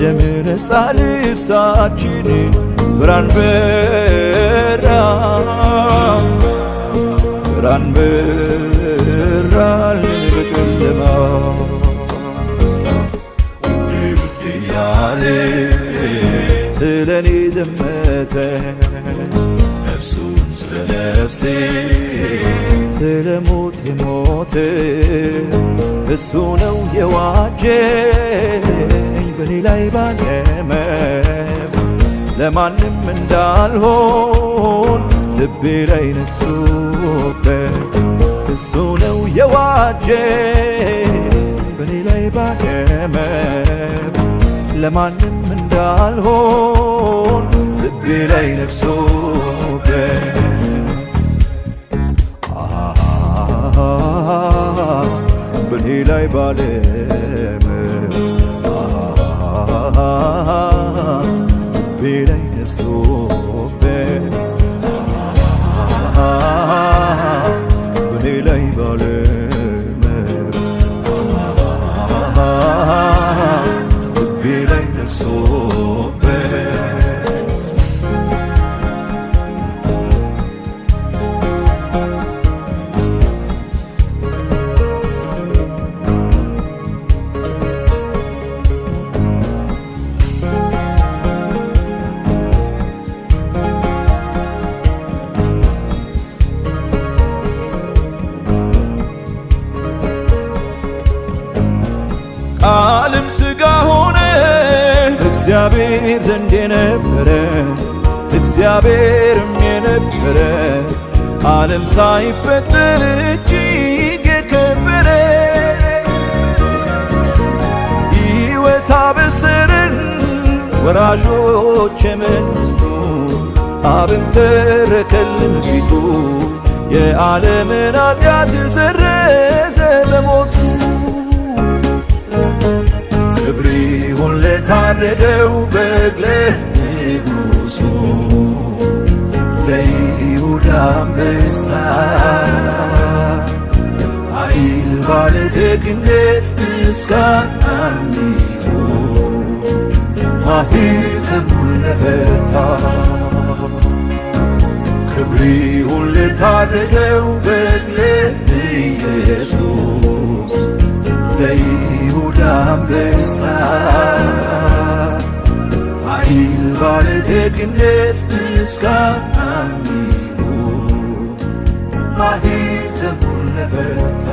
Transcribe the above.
ደም ነፃ ልብሳችን ብርሃን በራልን በጨለማ ያለ ስለኔ ዘመተ ነፍሱን ስለ ነፍሴ ስለ ሞት ሞተ እሱ ነው የዋጀኝ በኔ ላይ ባለመብ ለማንም እንዳልሆን ልቤ ላይ ነግሶበት እሱ ነው የዋጀኝ በኔ ላይ ባለመብ ለማንም እንዳልሆን ልቤ ላይ ነግሶበት በኔ ላይ ባለመብት ልቤ ላይ ነግሶበት በኔ ላይ ባለመብት ልቤ ላይ ነግሶበት ቃልም ሥጋ ሆነ እግዚአብሔር ዘንድ የነበረ እግዚአብሔርም የነበረ ዓለም ሳይፈጠር እጅግ የከበረ ሕይወት አበሰረን ወራሾች የመንግሥቱ አብን ተረከልን ፊቱ የዓለምን ኃጢአት ሰረዘ በሞቱ ክብር ይሁን ለታረደው በግ ለንጉሡ ለይሁዳ አንበሳ ኃይል ባለጠግነት ምስጋና ይሁን ማኅተሙን ለፈታ ክብር ይሁን ለታረደው በግ ለኢየሱስ ለይሁዳ አንበሳ ኃይል ባለጠግነት ምስጋና ይሁን ማኅተሙን ለፈታ